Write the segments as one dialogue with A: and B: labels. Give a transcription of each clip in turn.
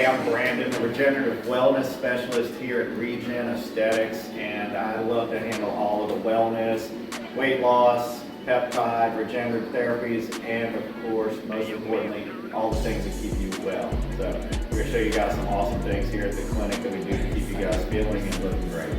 A: I'm Brandon, the regenerative wellness specialist here at Regen Aesthetics, and I love to handle all of the wellness, weight loss, peptide, regenerative therapies, and of course, most importantly, all the things that keep you well. So we're going to show you guys some awesome things here at the clinic that we do to keep you guys feeling and looking great.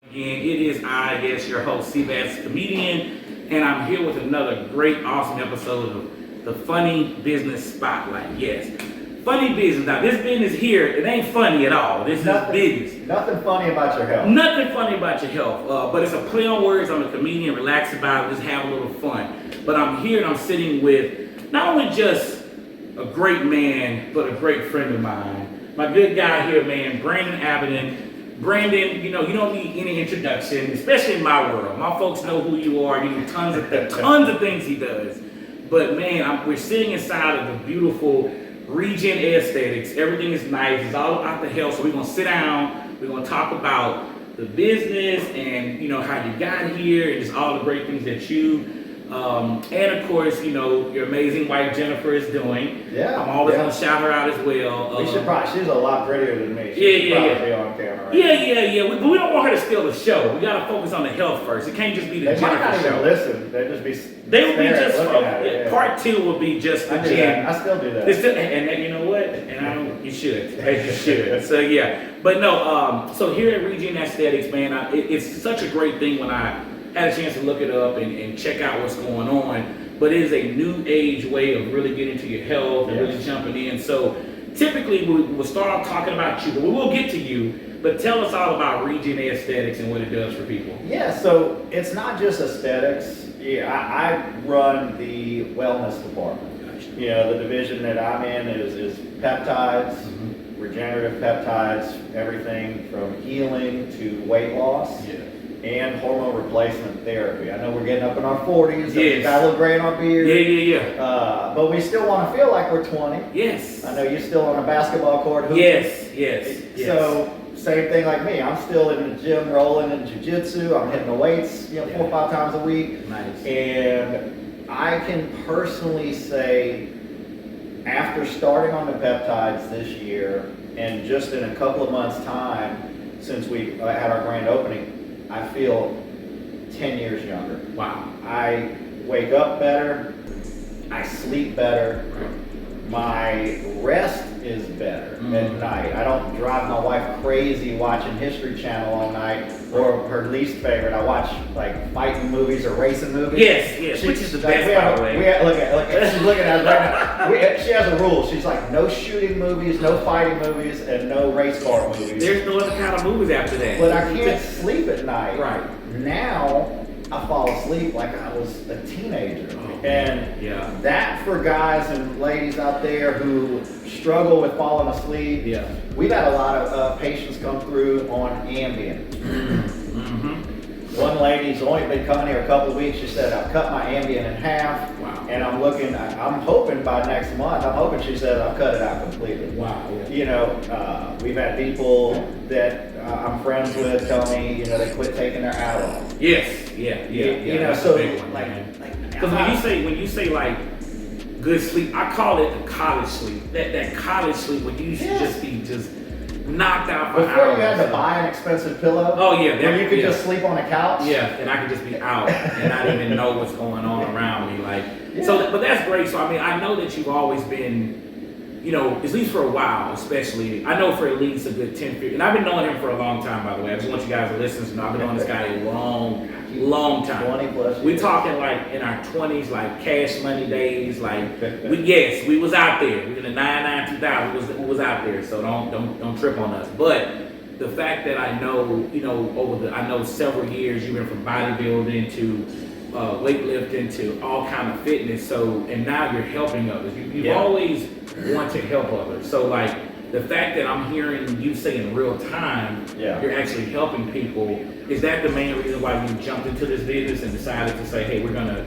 B: Again, it is I, yes, your host, C-Bazz the Comedian, and I'm here with another great, awesome episode of the Funny Business Spotlight. Yes, funny business. Now, this business here, it ain't funny at all. This is business.
A: Nothing funny about your health.
B: Nothing funny about your health, but it's a play on words. I'm a comedian, relax about it, just have a little fun. But I'm here and I'm sitting with not only just a great man, but a great friend of mine. My good guy here, man, Brandon Abidin. Brandon, you don't need any introduction, especially in my world. My folks know who you are. You do tons of things he does. But man, we're sitting inside of the beautiful Regen Aesthetics. Everything is nice. It's all about the health. So we're gonna sit down. We're gonna talk about the business and how you got here and just all the great things that you and of course, your amazing wife Jennifer is doing.
A: Yeah.
B: I'm always gonna shout her out as well.
A: We should probably, she's a lot prettier than me. She should probably be on camera. Right?
B: Yeah. But we don't want her to steal the show. We gotta focus on the health first. It can't just be the
A: Jennifer show. They might not even listen. They'd just be. They would be just.
B: Part 2 would be just the Jen.
A: I still do that.
B: And you know what? And I don't. You should. You should. So yeah. But no. So here at Regen Aesthetics, man, it's such a great thing when I had a chance to look it up and check out what's going on. But it is a new age way of really getting to your health and really jumping in. So typically we'll start off talking about you, but we will get to you. But tell us all about Regen Aesthetics and what it does for people.
A: Yeah, so it's not just aesthetics. Yeah, I run the wellness department. Gotcha. The division that I'm in is peptides, regenerative peptides, everything from healing to weight loss. Yeah. And hormone replacement therapy. I know we're getting up in our 40s. Yes. We got a little gray in our beard.
B: Yeah.
A: But we still want to feel like we're 20.
B: Yes.
A: I know you're still on a basketball court hooping.
B: Yes.
A: So same thing like me. I'm still in the gym rolling in jiu-jitsu. I'm hitting the weights, 4 or 5 times a week.
B: Nice.
A: And I can personally say, after starting on the peptides this year, and just in a couple of months' time since we had our grand opening, I feel 10 years younger.
B: Wow.
A: I wake up better. I sleep better. My rest is better at night. I don't drive my wife crazy watching History Channel all night, or her least favorite. I watch like fighting movies or racing movies.
B: Yes. Which is the best, by the way.
A: Look at she's looking at us right now. She has a rule. She's like, no shooting movies, no fighting movies, and no race car movies.
B: There's no other kind of movies after that.
A: But I can't sleep at night.
B: Right.
A: Now, I fall asleep like I was a teenager. And that, for guys and ladies out there who struggle with falling asleep, we've had a lot of patients come through on Ambien. One lady's only been coming here a couple of weeks. She said, I've cut my Ambien in half. Wow. And I'm hoping by next month, she said, I've cut it out completely.
B: Wow.
A: We've had people that I'm friends with tell me, they quit taking their Adderall.
B: Yes.
A: So
B: because when you say like good sleep, I call it the college sleep. That college sleep where you should just be knocked out for
A: Before
B: hours.
A: You had to buy an expensive pillow.
B: Oh yeah,
A: where you could just sleep on a couch.
B: Yeah, and I could just be out and not even know what's going on around me. So, but that's great. So I know that you've always been, at least for a while, especially. I know for at least a good 10, 15. And I've been knowing him for a long time, by the way. I just want you guys to listen to know I've been knowing this guy a long time.
A: 20 plus years.
B: We talking like in our 20s, like cash money days. Like we was out there. We in the 99, 2000. We was out there. So don't trip on us. But the fact that I know, I know several years you've been from bodybuilding to weightlifting to all kind of fitness. So, and now you're helping others. You've
A: Yeah.
B: always wanted to help others. So like the fact that I'm hearing you say in real time,
A: Yeah.
B: you're actually helping people. Is that the main reason why you jumped into this business and decided to say, hey, we're gonna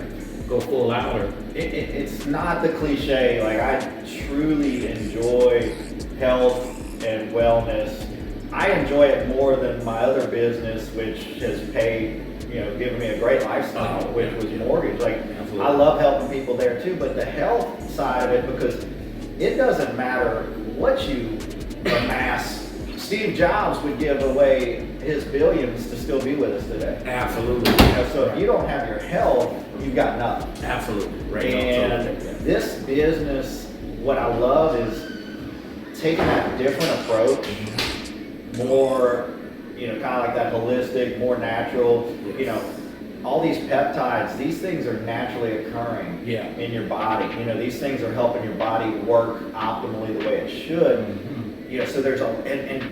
B: go full out? Or
A: It's not the cliche. Like, I truly enjoy health and wellness. I enjoy it more than my other business, which has paid, given me a great lifestyle, which was mortgage. Like,
B: Absolutely.
A: I love helping people there too, but the health side of it, because it doesn't matter what you amass. Steve Jobs would give away his billions to still be with us today.
B: absolutely,
A: So if you don't have your health, you've got nothing.
B: absolutely, right?
A: And this business, what I love is taking that different approach, more, kind of like that holistic, more natural, all these peptides, these things are naturally occurring
B: Yeah.
A: in your body. These things are helping your body work optimally the way it should. So there's and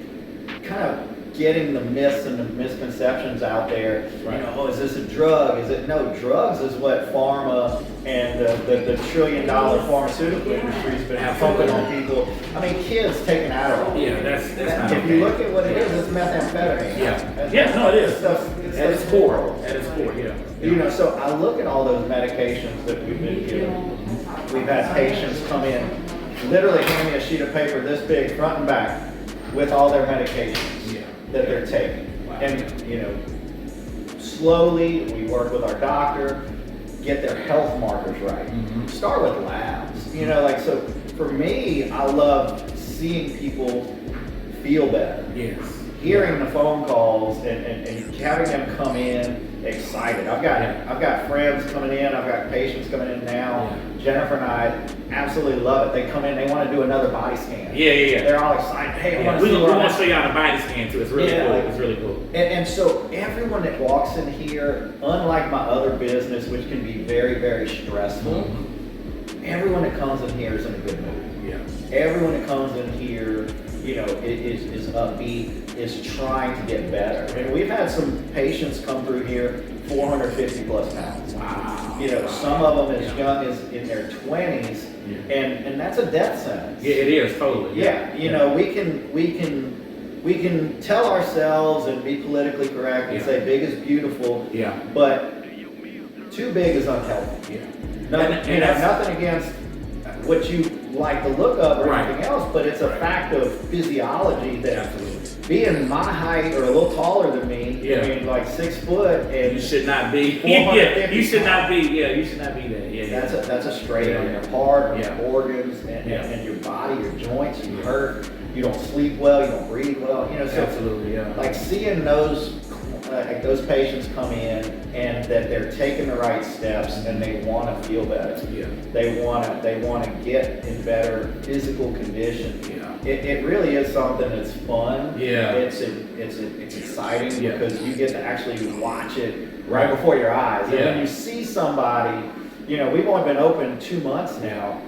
A: kind of getting the myths and the misconceptions out there.
B: Right.
A: Is this a drug? No, drugs is what pharma and the $1 trillion pharmaceutical industry's been pumping on people. I mean, kids taking Adderall.
B: Yeah, that's not
A: If
B: okay.
A: you look at what it is, it's methamphetamine.
B: Yeah, no, it is.
A: It's
B: At its core, yeah.
A: So I look at all those medications that we've been given. We've had patients come in, literally hand me a sheet of paper this big, front and back, with all their medications that they're taking.
B: Wow.
A: And, slowly we work with our doctor, get their health markers right. Start with labs. So for me, I love seeing people feel better.
B: Yes.
A: Hearing the phone calls and having them come in excited. I've got friends coming in, I've got patients coming in now. Jennifer and I absolutely love it. They come in, they want to do another body scan.
B: Yeah.
A: They're all excited. Hey, I want to
B: We
A: see
B: want
A: what
B: to show you how the body scan too. It's really cool. It's really cool.
A: and so everyone that walks in here, unlike my other business, which can be very, very stressful, everyone that comes in here is in a good mood.
B: Yeah.
A: Everyone that comes in here, is upbeat, is trying to get better. I mean, we've had some patients come through here 450 plus pounds.
B: Wow.
A: Some of them as young as in their 20s, and that's a death sentence.
B: Yeah, it is totally.
A: We can tell ourselves and be politically correct and say big is beautiful.
B: Yeah.
A: But too big is unhealthy.
B: Yeah.
A: Nothing, nothing against what you like the look of or anything else, but it's a fact of physiology that being my height or a little taller than me, I mean, like 6 foot, and
B: You should not be.
A: 450
B: You should not be. Yeah, you should not be there. Yeah.
A: that's a strain on your heart, on
B: Yeah.
A: your organs, and your body, your joints. You hurt. You don't sleep well. You don't breathe well. So
B: Absolutely. Yeah.
A: like seeing those patients come in and that they're taking the right steps and they want to feel better.
B: Yeah.
A: They want to get in better physical condition.
B: Yeah.
A: It really is something that's fun.
B: Yeah.
A: It's exciting because you get to actually watch it right
B: Right.
A: before your eyes. And
B: Yeah.
A: when you see somebody, we've only been open 2 months now.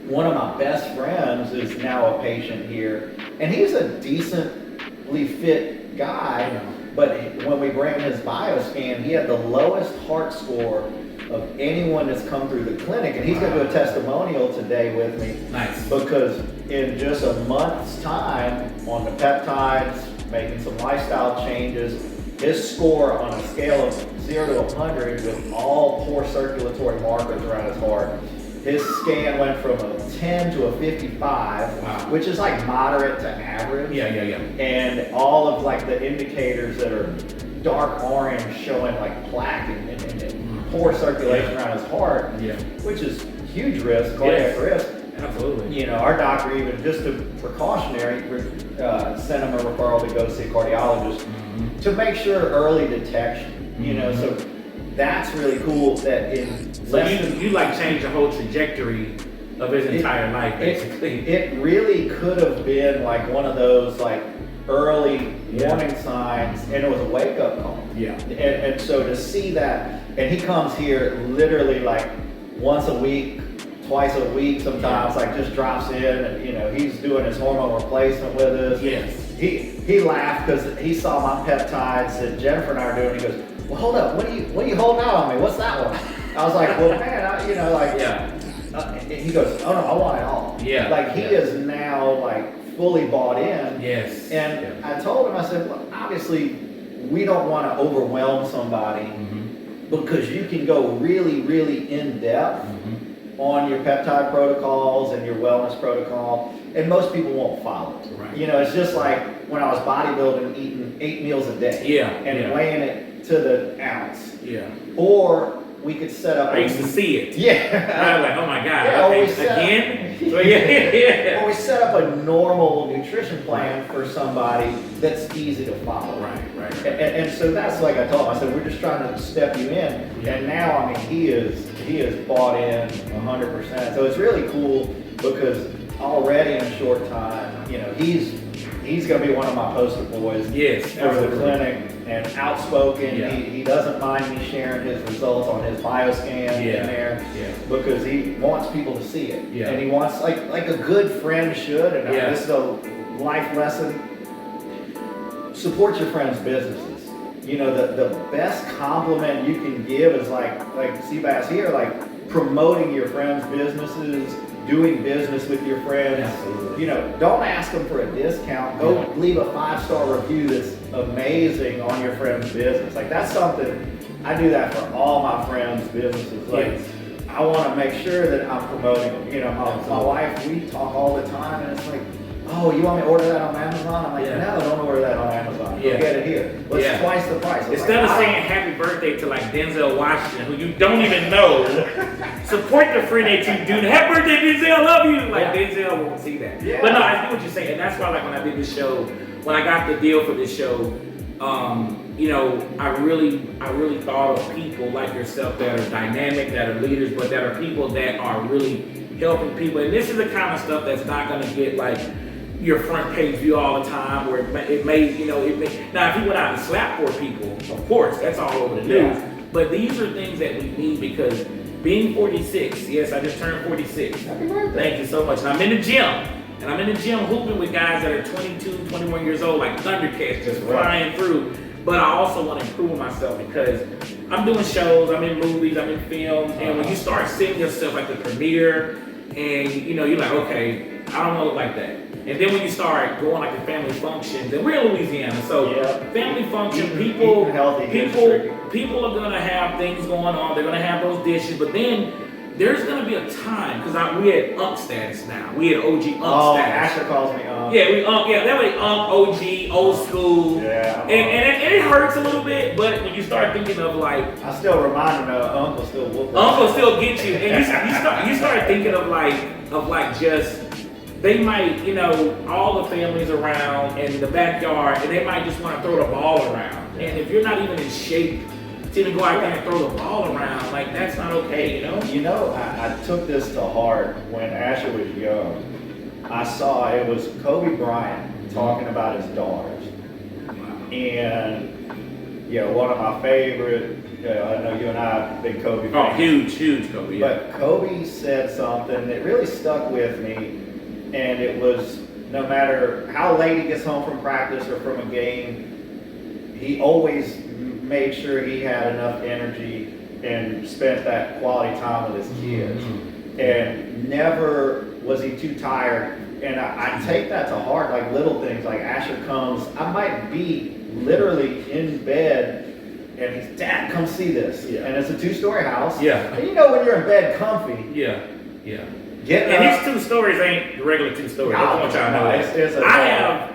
A: One of my best friends is now a patient here, and he's a decently fit guy.
B: Yeah.
A: But when we ran his bioscan, he had the lowest heart score of anyone that's come through the clinic. And he's going to do a testimonial today with me.
B: Nice.
A: Because in just a month's time on the peptides, making some lifestyle changes, his score on a scale of 0 to 100 with all poor circulatory markers around his heart, his scan went from a 10 to a 55,
B: Wow.
A: which is like moderate to average.
B: Yeah.
A: And all of like the indicators that are dark orange showing like plaque and poor circulation around his heart,
B: Yeah.
A: which is huge risk, cardiac risk.
B: Absolutely.
A: Our doctor even just a precautionary sent him a referral to go see a cardiologist to make sure early detection. So that's really cool that in
B: So you like changed the whole trajectory of his entire life, basically.
A: It really could have been like one of those like early warning signs, and it was a wake up call.
B: Yeah.
A: And so to see that, and he comes here literally like once a week, twice a week sometimes, like just drops in, and he's doing his hormone replacement with us.
B: Yes.
A: He laughed because he saw my peptides that Jennifer and I are doing. He goes, well, hold up, what are you holding out on me? What's that one? I was like, well, man, you know, like, he goes, oh no, I want it all.
B: Yeah.
A: Like he is now like fully bought in.
B: Yes.
A: And I told him, I said, well, obviously we don't want to overwhelm somebody because you can go really, really in depth on your peptide protocols and your wellness protocol, and most people won't follow it.
B: Right.
A: You know, it's just like when I was bodybuilding, eating 8 meals a day. And weighing it to the ounce. Or we could set up.
B: I used to see it. I was like, oh my God, again?
A: Or we set up a normal nutrition plan for somebody that's easy to follow.
B: Right.
A: And so that's like I told him, I said, we're just trying to step you in. And now, I mean, he is bought in 100%. So it's really cool because already in a short time, you know, he's going to be one of my poster boys for the clinic, and outspoken. He doesn't mind me sharing his results on his bioscan in there because he wants people to see it. And he wants, like a good friend should, and this is a life lesson, support your friends' businesses. You know, the best compliment you can give is like C-Bazz here, like promoting your friends' businesses, doing business with your friends.
B: Absolutely.
A: You know, don't ask them for a discount. Go leave a 5-star review that's amazing on your friend's business. Like that's something, I do that for all my friends' businesses. Like I want to make sure that I'm promoting them. You know, my wife, we talk all the time, and it's like, oh, you want me to order that on Amazon? I'm like, no, don't order that on Amazon. Go get it here. What's twice the price?
B: Instead of saying happy birthday to like Denzel Washington, who you don't even know, support the friend that you do. Happy birthday, Denzel, love you. Like Denzel won't see that. But no, I get what you're saying. And that's why like when I did this show, when I got the deal for this show, you know, I really thought of people like yourself that are dynamic, that are leaders, but that are people that are really helping people. And this is the kind of stuff that's not gonna get like your front page view all the time, where it may, now if you went out and slapped 4 people, of course, that's all over the news. But these are things that we need because being 46, yes, I just turned 46.
A: Happy birthday.
B: Thank you so much. And I'm in the gym. And I'm in the gym hooping with guys that are 22, 21 years old, like Thundercats, just flying through. But I also want to improve myself because I'm doing shows, I'm in movies, I'm in films, and when you start seeing yourself like the premiere, and you know, you're like, okay, I don't want to look like that. And then when you start going like the family functions, and we're in Louisiana, so family function, people are gonna have things going on, they're gonna have those dishes, but then there's gonna be a time, because we had UNC status now. We had OG UNC status.
A: Asher calls me UNC.
B: That way UNC, OG, old school. And it hurts a little bit, but when you start thinking of like,
A: I still remind him Uncle still whoop.
B: Uncle still get you, and you start thinking of like just, they might, you know, all the families around in the backyard, and they might just want to throw the ball around. And if you're not even in shape to even go out there and throw the ball around, like that's not okay, you know?
A: You know, I took this to heart when Asher was young. I saw it was Kobe Bryant talking about his daughters. And, you know, one of my favorite, I know you and I have been Kobe fans.
B: Oh, huge Kobe.
A: But Kobe said something that really stuck with me, and it was, no matter how late he gets home from practice or from a game, he always made sure he had enough energy and spent that quality time with his kids. And never was he too tired. And I take that to heart, like little things, like Asher comes, I might be literally in bed, and he's, Dad, come see this. And it's a 2-story house. And you know when you're in bed comfy. And these 2 stories ain't the regular 2 stories. I want y'all to know that.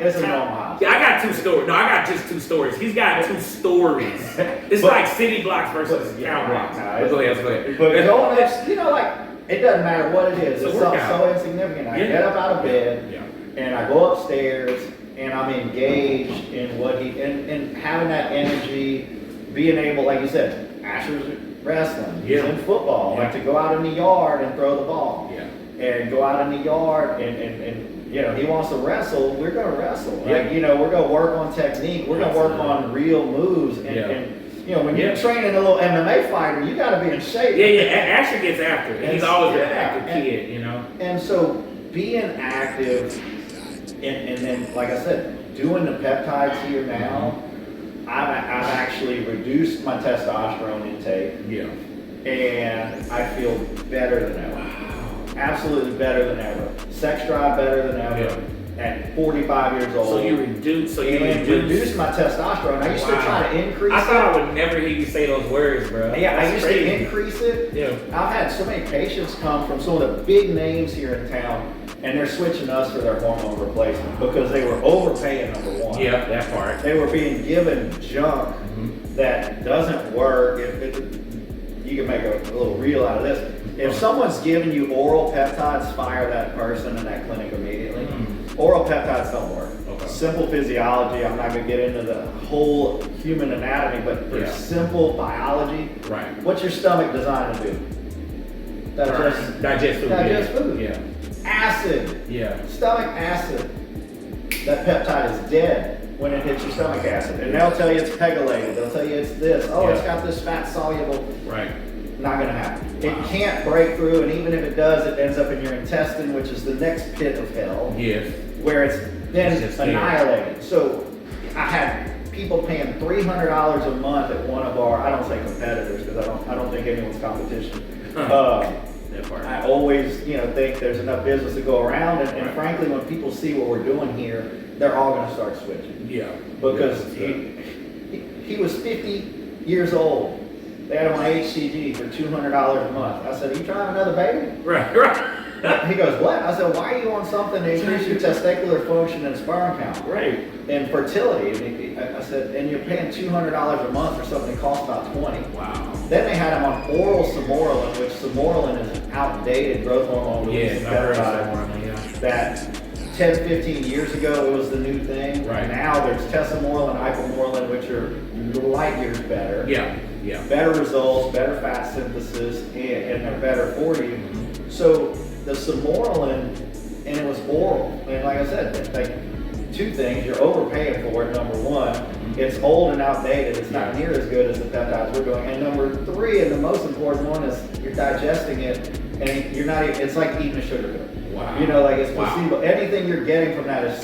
A: It's a normal house.
B: Yeah, I got 2 stories. No, I got just 2 stories. He's got 2 stories. It's like city blocks versus town blocks. Go ahead.
A: But going up, you know, like, it doesn't matter what it is. It's so insignificant. I get up out of bed, and I go upstairs, and I'm engaged in what and having that energy, being able, like you said, Asher's wrestling, he's in football, like to go out in the yard and throw the ball. And go out in the yard and you know, he wants to wrestle, we're gonna wrestle. Like, you know, we're gonna work on technique, we're gonna work on real moves, and you know, when you're training a little MMA fighter, you gotta be in shape.
B: Asher gets after it. He's always been an active kid, you know.
A: And so being active and then, like I said, doing the peptides here now, I've actually reduced my testosterone intake.
B: Yeah.
A: And I feel better than ever.
B: Wow.
A: Absolutely better than ever. Sex drive better than ever.
B: Yeah.
A: At 45 years old.
B: So you reduced
A: my testosterone. I used to try to increase
B: I thought I would never hear you say those words, bro.
A: Yeah,
B: That's
A: I used
B: crazy.
A: to increase it.
B: Yeah.
A: I've had so many patients come from some of the big names here in town, and they're switching us for their hormone replacement because they were overpaying, number one.
B: Yeah, that part.
A: They were being given junk that doesn't work. You can make a little reel out of this. If someone's giving you oral peptides, fire that person in that clinic immediately. Oral peptides don't work.
B: Okay.
A: Simple physiology, I'm not going to get into the whole human anatomy, but for simple biology,
B: Right.
A: what's your stomach designed to do?
B: Digest food.
A: Digest food.
B: Yeah.
A: Acid.
B: Yeah.
A: Stomach acid. That peptide is dead when it hits your stomach acid. And they'll tell you it's pegylated. They'll tell you it's this. Oh, it's got this fat soluble.
B: Right.
A: Not going to happen. It can't break through, and even if it does, it ends up in your intestine, which is the next pit of hell.
B: Yes.
A: Where it's then
B: It's just
A: annihilated. So I had people paying $300 a month at one of our, I don't say competitors because I don't think anyone's competition.
B: That part.
A: I always, think there's enough business to go around, and frankly, when people see what we're doing here, they're all going to start switching.
B: Yeah.
A: Because he was 50 years old. They had him on HCG for $200 a month. I said, "Are you trying another baby?"
B: Right.
A: He goes, "What?" I said, "Why are you on something to increase your testicular function and sperm count?"
B: Right.
A: And fertility. And I said, "And you're paying $200 a month for something that costs about $20."
B: Wow.
A: Then they had him on oral Samoralin, which Samoralin is an outdated growth hormone.
B: Yes, I heard that.
A: That 10, 15 years ago it was the new thing.
B: Right.
A: Now there's tesamorelin, ipamorelin, which are light years better.
B: Yeah. Yeah.
A: Better results, better fat synthesis, and they're better for you. So the Samorelin, and it was oral. And like I said, like two things, you're overpaying for it, number one. It's old and outdated. It's not near as good as the peptides we're doing. And number three, and the most important one, is you're digesting it, and you're not. It's like eating a sugar pill.
B: Wow.
A: Like it's placebo. Anything you're getting from that is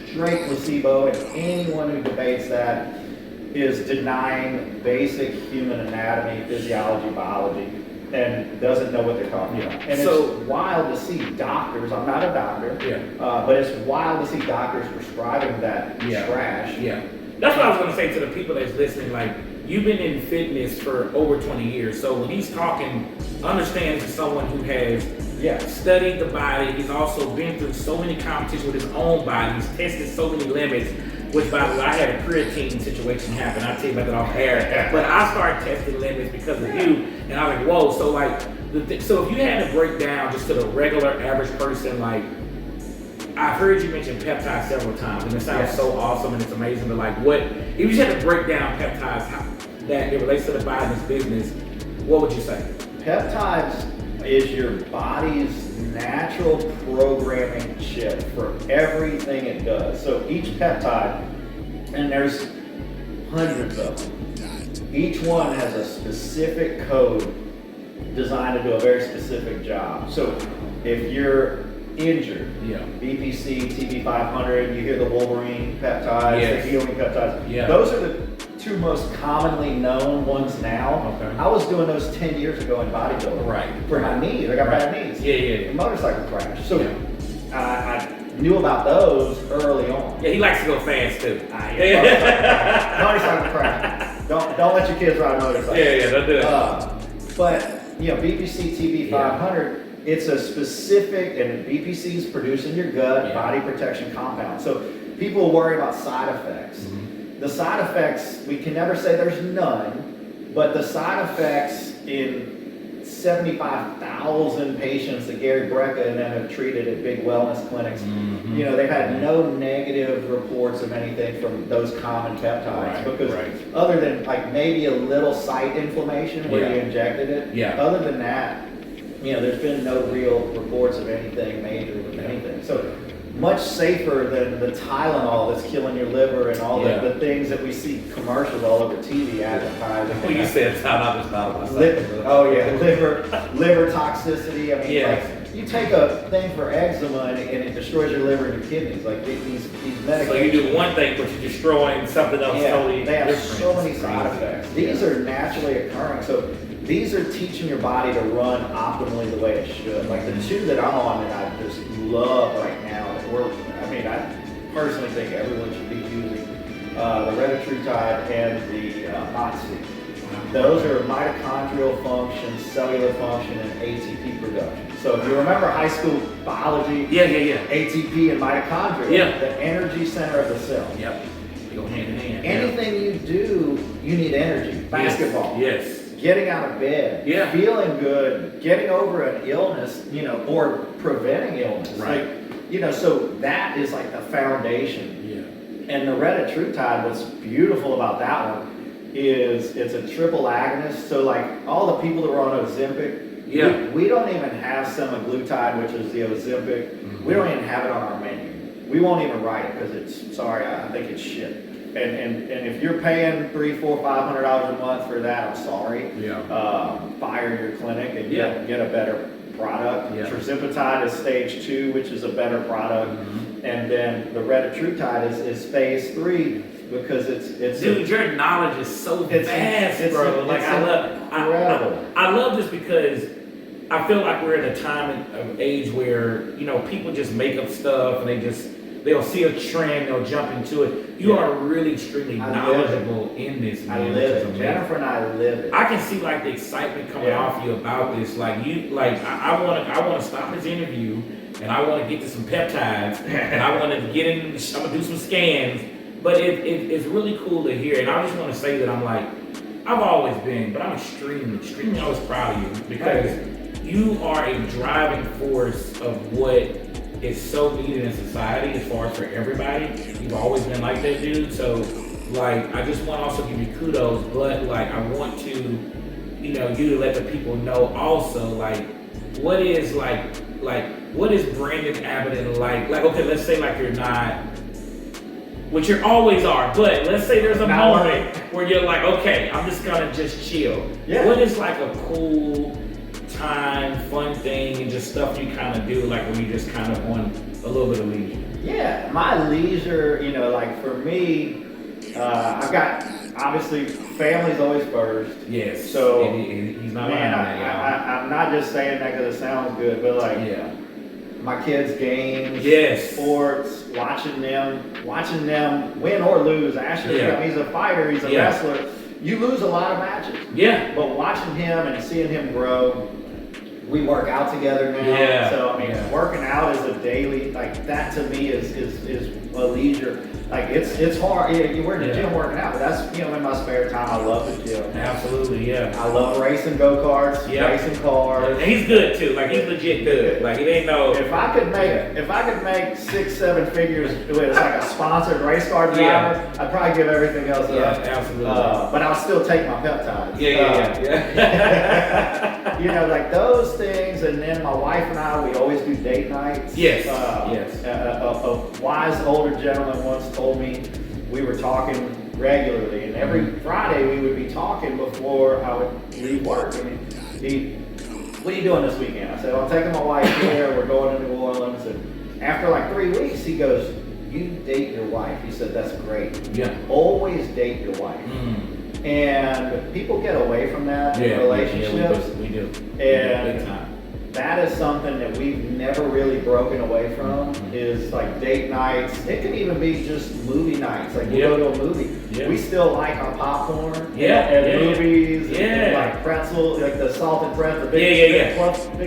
A: straight placebo, and anyone who debates that is denying basic human anatomy, physiology, biology, and doesn't know what they're talking about. And it's wild to see doctors, I'm not a doctor, but it's wild to see doctors prescribing that trash.
B: Yeah. That's what I was going to say to the people that's listening. Like, you've been in fitness for over 20 years. So when he's talking, understands as someone who has studied the body. He's also been through so many competitions with his own body. He's tested so many limits. Which, by the way, I had a creatine situation happen. I'll tell you about that off air. But I started testing limits because of you. And I was like, whoa. So, like, so if you had to break down just to the regular average person, like, I've heard you mention peptides several times, and it sounds so awesome and it's amazing. But like, if you just had to break down peptides, how that it relates to the body's business, what would you say?
A: Peptides is your body's natural programming chip for everything it does. So each peptide, and there's hundreds of them, each one has a specific code designed to do a very specific job. So if you're injured, BPC, TB500, you hear the Wolverine peptides, the healing peptides. Those are the two most commonly known ones now.
B: Okay.
A: I was doing those 10 years ago in bodybuilding. For my knees. I got bad knees.
B: Yeah.
A: Motorcycle crash. So I knew about those early on.
B: Yeah, he likes to go fast too.
A: Motorcycle crash. Don't let your kids ride a motorcycle.
B: Yeah, don't do it.
A: But BPC TB500, it's a specific, and BPC is produced in your gut, body protection compound. So people worry about side effects. The side effects, we can never say there's none, but the side effects in 75,000 patients that Gary Brecka and them have treated at big wellness clinics, they've had no negative reports of anything from those common peptides. Other than like maybe a little site inflammation where you injected it, other than that, there's been no real reports of anything major with anything. So much safer than the Tylenol that's killing your liver and all the things that we see commercials all over TV advertising.
B: Well, you said Tylenol, just thought of myself.
A: Liver toxicity. I mean, you take a thing for eczema and it destroys your liver and your kidneys. Like these medications.
B: So you do one thing, but you're destroying something else totally
A: they have
B: different.
A: so many side effects. These are naturally occurring. So these are teaching your body to run optimally the way it should. Like the two that I'm on that I just love right now. I personally think everyone should be using the retatrutide and the Moxie. Those are mitochondrial function, cellular function, and ATP production. So if you remember high school biology, ATP and mitochondria, the energy center of the cell.
B: Yep. They go hand in hand.
A: Anything you do, you need energy. Basketball.
B: Yes.
A: Getting out of bed.
B: Yeah.
A: Feeling good. Getting over an illness, or preventing illness.
B: Right.
A: So that is like the foundation.
B: Yeah.
A: And the retatrutide, what's beautiful about that one is it's a triple agonist. So like all the people that were on Ozempic, we don't even have semaglutide, which is the Ozempic. Mm-hmm. We don't even have it on our menu. We won't even write it because I think it's shit. And if you're paying $300, $400, $500 a month for that, I'm sorry.
B: Yeah.
A: Fire your clinic and get a better product.
B: Yeah.
A: Tirzepatide is stage 2, which is a better product. Mm-hmm. And then the retatrutide is phase 3 because it's
B: dude, your knowledge is so vast, bro. I love this because I feel like we're at a time of age where people just make up stuff and they'll see a trend, they'll jump into it. You are really extremely knowledgeable in this, man.
A: I live it. Jennifer and I live it.
B: I can see like the excitement coming off you about this. I want to stop this interview and I want to get to some peptides and I want to get in. I'm gonna do some scans. But it's really cool to hear, and I just want to say that I've always been, but I'm extremely always proud of you because you are a driving force of what is so needed in society as far as for everybody. You've always been like that, dude. So, I just want to also give you kudos, but I want to, you to let the people know also, what is Brandon Abidin like? Okay, let's say you're not. Which you always are, but let's say there's a moment where you're okay, I'm just gonna chill. Yeah. What is a cool time, fun thing, and just stuff you kind of do, when you just kind of on a little bit of leisure? Yeah, my leisure, for me, I've got, obviously, family's always first. Yes.
A: So,
B: he's not behind that, y'all.
A: I'm not just saying that because it sounds good, but my kids' games, sports, watching them win or lose. Ashley, he's a fighter, he's a wrestler. You lose a lot of matches. Yeah. But watching him and seeing him grow, we work out together now. Yeah. So working out is a daily, that to me is a leisure. It's hard. Yeah, we're in the gym working out, but that's in my spare time. I love the gym.
B: Absolutely, yeah.
A: I love racing go-karts, racing cars.
B: And he's good too. He's legit good. It ain't no.
A: If I could make 6-7 figures with a sponsored race car driver, I'd probably give everything else up.
B: Yeah, absolutely.
A: But I'll still take my peptides. Those things, and then my wife and I, we always do date nights.
B: Yes.
A: A wise older gentleman once told me we were talking regularly, and every Friday we would be talking before I would leave work. What are you doing this weekend? I said, I'm taking my wife here, we're going to New Orleans. And after 3 weeks, he goes, you date your wife. He said, that's great. Yeah. Always date your wife. Mm. And people get away from that in relationships.
B: We do.
A: And big time. That is something that we've never really broken away from, is date nights. It can even be just movie nights. We'll go to a movie. Yeah. We still like our popcorn at movies, and pretzel, the salted pretzel, big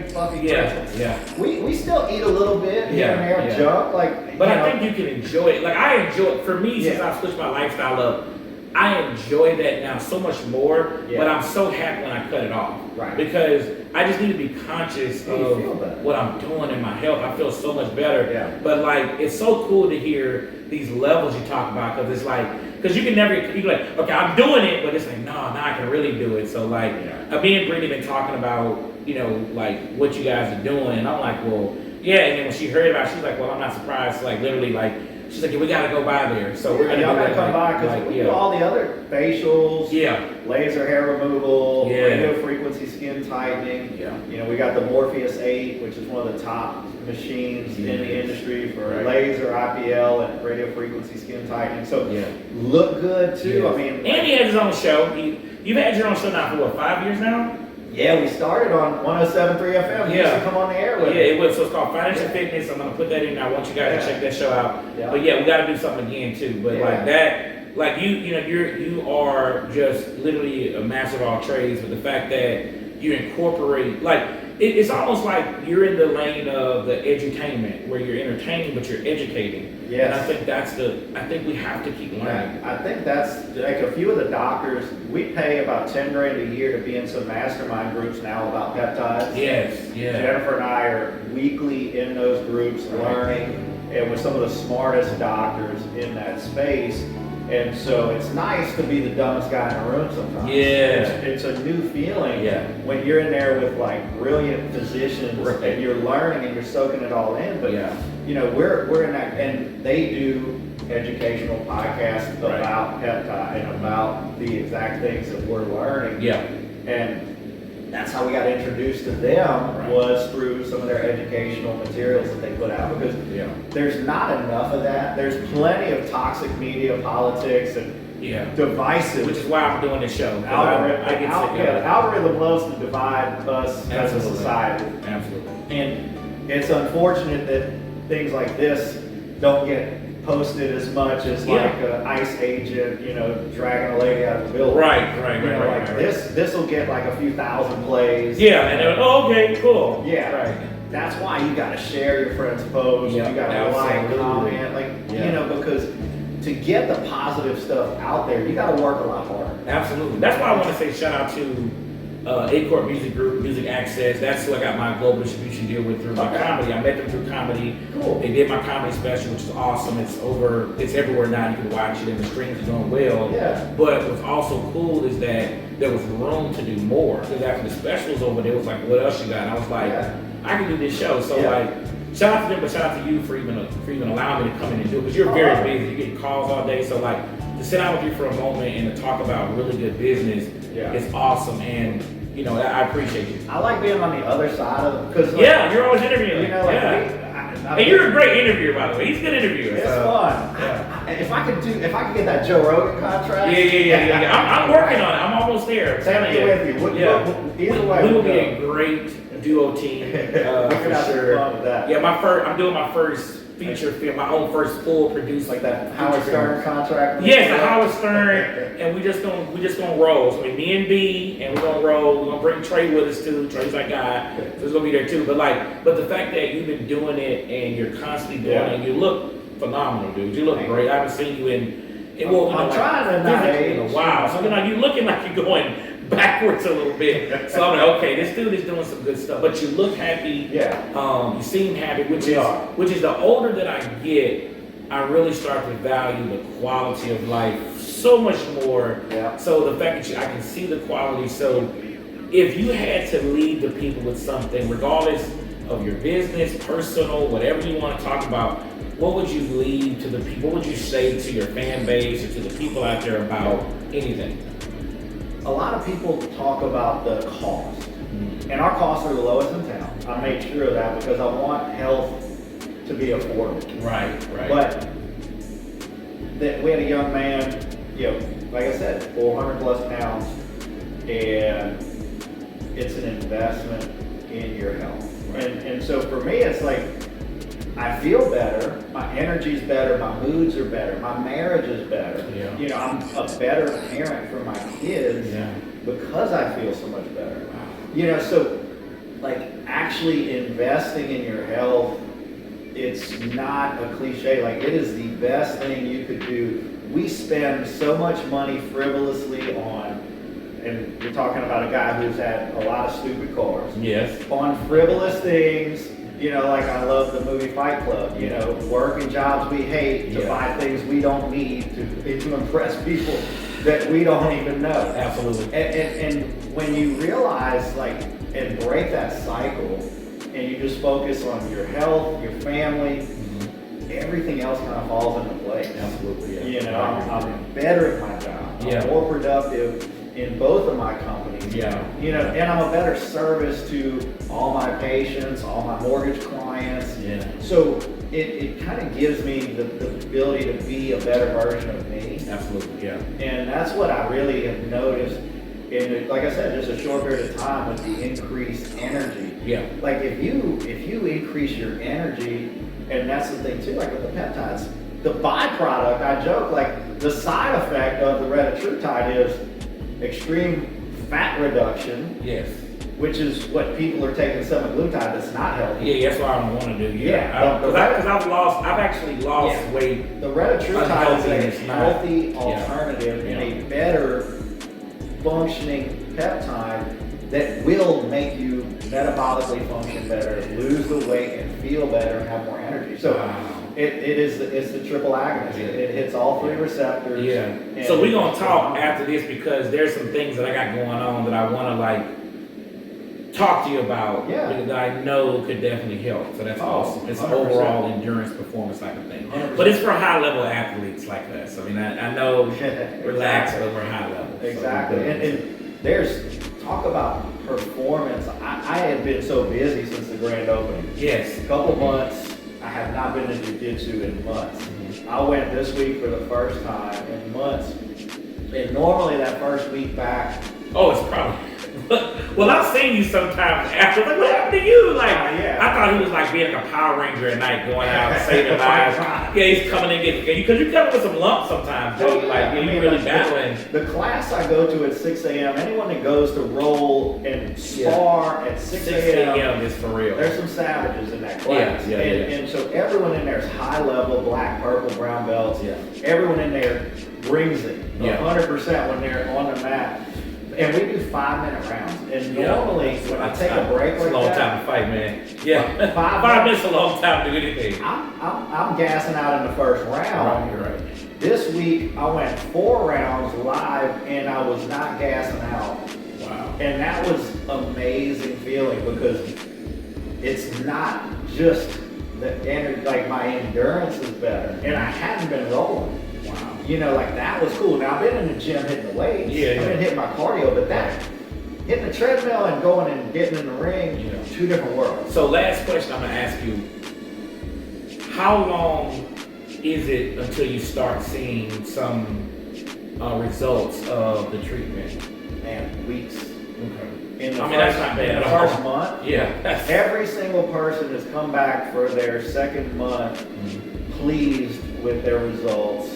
A: fluffy pretzels. Yeah. We still eat a little bit here and there, junk.
B: But I think you can enjoy it. I enjoy it. For me, since I switched my lifestyle up, I enjoy that now so much more, but I'm so happy when I cut it off. Right. Because I just need to be conscious of what I'm doing in my health. I feel so much better. Yeah. But it's so cool to hear these levels you talk about, because it's because you can never, you're okay, I'm doing it, but it's no, now I can really do it. So me and Brittany been talking about, what you guys are doing, and I'm well, yeah, and then when she heard about it, she's well, I'm not surprised. Literally, She's like, yeah, we gotta go by there. So we're gonna
A: y'all
B: do
A: gotta
B: that,
A: come by because we do all the other facials, laser hair removal, radio frequency skin tightening. You know, we got the Morpheus 8, which is one of the top machines in the industry for laser, IPL, and radio frequency skin tightening. So look good too. I mean,
B: and he has his own show. You've had your own show now for what, 5 years now?
A: Yeah, we started on 107.3 FM. You used to come on the air with
B: it was. So it's called Financial Fitness. I'm gonna put that in there. I want you guys to check that show out. But we got to do something again too. But like that, like you know, you are just literally a master of all trades. But the fact that you incorporate, like, it's almost like you're in the lane of the edutainment, where you're entertaining but you're educating.
A: Yes.
B: And I think we have to keep learning.
A: I think that's like a few of the doctors. We pay about $10,000 a year to be in some mastermind groups now about peptides. Jennifer and I are weekly in those groups learning, and with some of the smartest doctors in that space. And so it's nice to be the dumbest guy in the room sometimes. It's a new feeling when you're in there with like brilliant physicians and you're learning and you're soaking it all in. But you know, we're in that, and they do educational podcasts about peptide and about the exact things that we're learning. And that's how we got introduced to them, was through some of their educational materials that they put out, because there's not enough of that. There's plenty of toxic media, politics, and divisive.
B: Which is why I'm doing this show.
A: The algorithm loves to divide us as a society.
B: Absolutely.
A: And it's unfortunate that things like this don't get posted as much as like an ICE agent, you know, dragging a lady out of the building. This will get like a few thousand plays. And
B: then, okay, cool.
A: That's why you got to share your friend's post. You got to like, comment, like you know, because to get the positive stuff out there, you got to work a lot harder.
B: Absolutely. That's why I want to say shout out to Acorp Music Group, Music Access. That's who I got my global distribution deal with through my comedy. I met them through comedy.
A: Cool.
B: They did my comedy special, which is awesome. It's everywhere now. You can watch it, and the streams are doing well. But what's also cool is that there was room to do more. Because after the special was over, they was like, "What else you got?" And I was like, "I can do this show." So like, shout out to them, but shout out to you for even allowing me to come in and do it. Because you're very busy. You get calls all day. So like, to sit down with you for a moment and to talk about really good business is awesome. And you know, I appreciate you.
A: I like being on the other side of it, because
B: you're always interviewing.
A: You know, like
B: and you're a great interviewer, by the way. He's a good interviewer.
A: It's fun. If I could get that Joe Rogan contract.
B: I'm working on it. I'm almost there.
A: Same with you. Either way,
B: we will be a great duo team. For sure. I'm doing my first feature film, my own first full produced,
A: like that Howard Stern contract.
B: Yes, the Howard Stern, and we just gonna roll. So me and B, and we're gonna roll. We're gonna bring Trey with us too. Trey's our guy, so he's gonna be there too. But the fact that you've been doing it and you're constantly doing it, and you look phenomenal, dude. You look great. I haven't seen you
A: I'm trying to not
B: in a while. So you're looking like you're going backwards a little bit. So I'm like, okay, this dude is doing some good stuff. But you look happy. You seem happy, which is the older that I get, I really start to value the quality of life so much more. So the fact that I can see the quality. So if you had to lead the people with something, regardless of your business, personal, whatever you want to talk about, what would you leave to the people? What would you say to your fan base or to the people out there about anything?
A: A lot of people talk about the cost, and our costs are the lowest in town. I made sure of that because I want health to be affordable.
B: Right.
A: But we had a young man, you know, like I said, 400 plus pounds, and it's an investment in your health. And so for me, it's like, I feel better, my energy's better, my moods are better, my marriage is better. You know, I'm a better parent for my kids because I feel so much better. You know, so like actually investing in your health, it's not a cliche, like it is the best thing you could do. We spend so much money frivolously on, and you're talking about a guy who's had a lot of stupid cars. On frivolous things. You know, like I love the movie Fight Club, you know, working jobs we hate to buy things we don't need to impress people that we don't even know.
B: Absolutely.
A: And when you realize, like, and break that cycle, and you just focus on your health, your family, everything else kind of falls into place.
B: Absolutely, yeah.
A: You know, I'm better at my job.
B: Yeah.
A: I'm more productive in both of my companies.
B: Yeah.
A: You know, and I'm a better service to all my patients, all my mortgage clients.
B: Yeah.
A: So it kind of gives me the ability to be a better version of me.
B: Absolutely, yeah.
A: And that's what I really have noticed in, like I said, just a short period of time with the increased energy.
B: Yeah.
A: Like if you increase your energy, and that's the thing too, like with the peptides, the byproduct, I joke, like the side effect of the retatrutide is extreme fat reduction.
B: Yes.
A: Which is what people are taking semaglutide that's not healthy.
B: Yeah, that's what I want to do.
A: Yeah.
B: Because I've actually lost weight.
A: The retatrutide is a
B: not
A: healthy alternative and a better functioning peptide that will make you metabolically function better, lose the weight and feel better and have more energy. So it's the triple agonist. It hits all three receptors.
B: Yeah. So we're gonna talk after this because there's some things that I got going on that I want to like talk to you about.
A: Yeah.
B: Because I know could definitely help. So that's awesome. It's an
A: 100%.
B: overall endurance performance type of thing.
A: 100%.
B: But it's for high level athletes like us. I mean, I know relax over high level.
A: Exactly.
B: So
A: and there's talk about performance. I have been so busy since the grand opening.
B: Yes.
A: A couple months. I have not been in jiu-jitsu in months.
B: Mm-hmm.
A: I went this week for the first time in months. And normally that first week back.
B: Oh, it's probably. Well, I've seen you sometimes after. Like, what happened to you? Like,
A: yeah.
B: I thought he was like being like a Power Ranger at night, going out saving lives. Yeah, he's coming in getting because you come with some lumps sometimes, dude. Like, you're really battling.
A: The class I go to at 6 a.m. Anyone that goes to roll and spar at 6 a.m.
B: is for real.
A: There's some savages in that class.
B: Yeah.
A: And so everyone in there is high level, black, purple, brown belts.
B: Yeah.
A: Everyone in there brings it 100% when they're on the mat. And we do 5-minute rounds. And normally when I take a break
B: it's
A: like
B: a long
A: that,
B: time to fight, man. Yeah.
A: 5
B: minutes is a long time to do anything.
A: I'm gassing out in the first round.
B: You're right.
A: This week I went 4 rounds live and I was not gassing out.
B: Wow.
A: And that was amazing feeling because it's not just the energy, like my endurance is better. And I hadn't been rolling.
B: Wow.
A: You know, like that was cool. Now I've been in the gym hitting the weights.
B: Yeah.
A: I've been hitting my cardio, but that hitting the treadmill and going and getting in the ring, two different worlds.
B: So last question I'm gonna ask you: how long is it until you start seeing some results of the treatment?
A: Man, weeks.
B: Okay.
A: In the
B: that's not bad
A: in
B: at
A: the
B: all.
A: first month.
B: Yeah.
A: Every single person has come back for their second month pleased with their results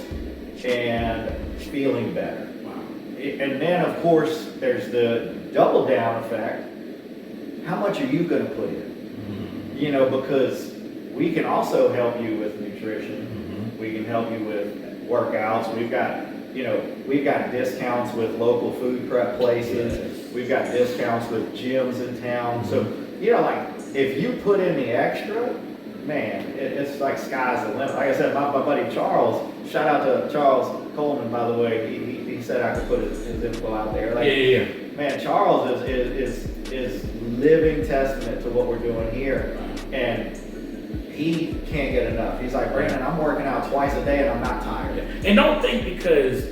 A: and feeling better.
B: Wow.
A: And then of course there's the double down effect. How much are you going to put in? You know, because we can also help you with nutrition. We can help you with workouts. We've got discounts with local food prep places.
B: Yes.
A: We've got discounts with gyms in town. So, you know, like if you put in the extra, man, it's like sky's the limit. Like I said, my buddy Charles, shout out to Charles Coleman, by the way. He said I could put his info out there. Like, man, Charles is living testament to what we're doing here, and he can't get enough. He's like, Brandon, I'm working out twice a day and I'm not tired.
B: And don't think because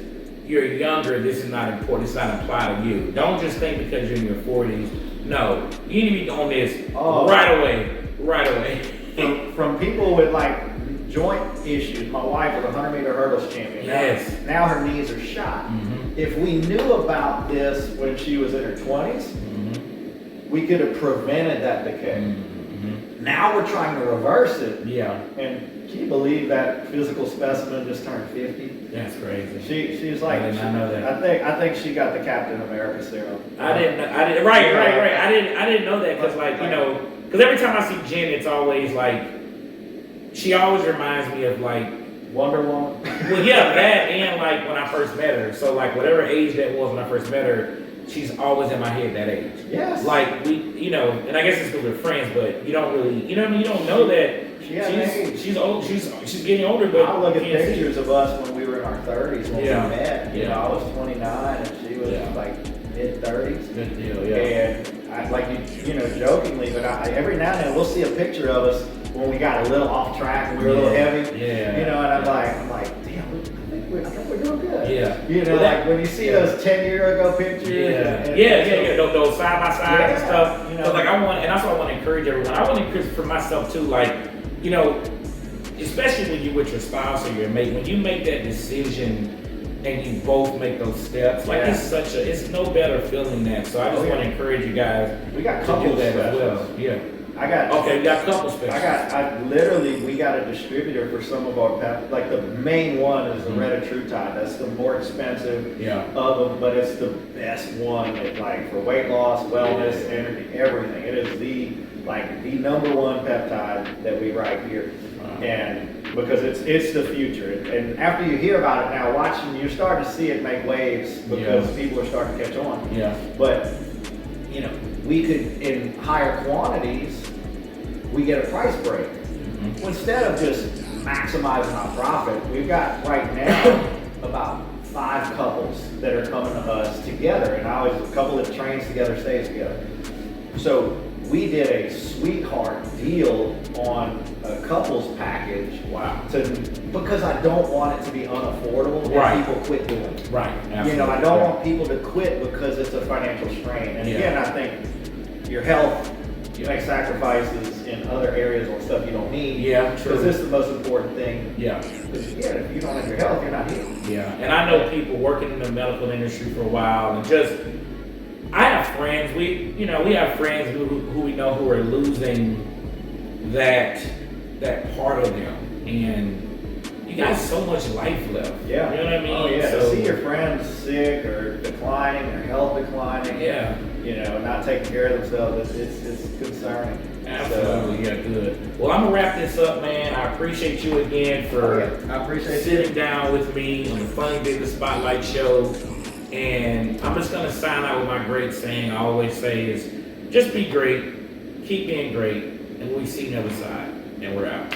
B: you're younger, this is not important. It's not applied to you. Don't just think because you're in your 40s. No, you need to be doing this right away.
A: From people with like joint issues. My wife was a 100-meter hurdles champion.
B: Yes.
A: Now her knees are shot. If we knew about this when she was in her 20s, we could have prevented that decay. Now we're trying to reverse it.
B: Yeah.
A: And can you believe that physical specimen just turned 50?
B: That's crazy.
A: She's like,
B: I did not know that.
A: I think she got the Captain America serum.
B: I didn't. Right. I didn't know that because, like, you know, because every time I see Jen, it's always like she always reminds me of like
A: Wonder Woman.
B: Well, yeah, that and like when I first met her. So like whatever age that was when I first met her, she's always in my head that age.
A: Yes.
B: Like we, you know, and I guess it's because we're friends, but you don't really, you know what I mean? You don't know that she's old. She's getting older, but
A: I look at pictures of us when we were in our 30s when we met. You know, I was 29 and she was like mid-30s.
B: Good deal, yeah.
A: And I like you know, jokingly, but every now and then we'll see a picture of us when we got a little off track and we were a little heavy.
B: Yeah.
A: You know, and I'm like, damn, I think we're doing good.
B: Yeah.
A: You know,
B: Well,
A: like when you see those 10-year ago pictures.
B: Yeah. Those side by side and stuff.
A: You know,
B: so like I want, and that's what I want to encourage everyone. I want to encourage for myself too. Like, you know, especially when you're with your spouse or your mate, when you make that decision and you both make those steps, like it's no better feeling than that. So I just want to encourage you guys.
A: We got
B: to
A: couple
B: do that as
A: specials.
B: well. Yeah.
A: We
B: got couple specials.
A: We got a distributor for some of our like the main one is the Retatrutide. That's the more expensive of them, but it's the best one. Like for weight loss, wellness, energy, everything. It is the number one peptide that we write here. And because it's the future, and after you hear about it now, watching, you're starting to see it make waves because people are starting to catch on.
B: Yeah.
A: But you know, we could in higher quantities, we get a price break. Mm-hmm. Instead of just maximizing our profit, we've got right now about 5 couples that are coming to us together, and a couple that trains together stays together. So we did a sweetheart deal on a couples package.
B: Wow.
A: Because I don't want it to be unaffordable and people quit doing it.
B: Right. Absolutely.
A: You know, I don't want people to quit because it's a financial strain. And again, I think your health, you make sacrifices in other areas on stuff you don't need.
B: Yeah, true.
A: Because this is the most important thing.
B: Yeah.
A: Because again, if you don't have your health, you're not healed.
B: Yeah. And I know people working in the medical industry for a while, and I have friends. We have friends who we know who are losing that part of them, and you got so much life left.
A: Yeah.
B: You know what I mean?
A: Oh yeah.
B: So,
A: to see your friends sick or declining, their health declining.
B: Yeah.
A: You know, not taking care of themselves. It's concerning.
B: Absolutely. Yeah. Good. Well, I'm gonna wrap this up, man. I appreciate you again for
A: I appreciate
B: sitting down with me on the Funny Business Spotlight Show. And I'm just gonna sign out with my great saying I always say is, just be great, keep being great, and we'll see you on the other side. And we're out.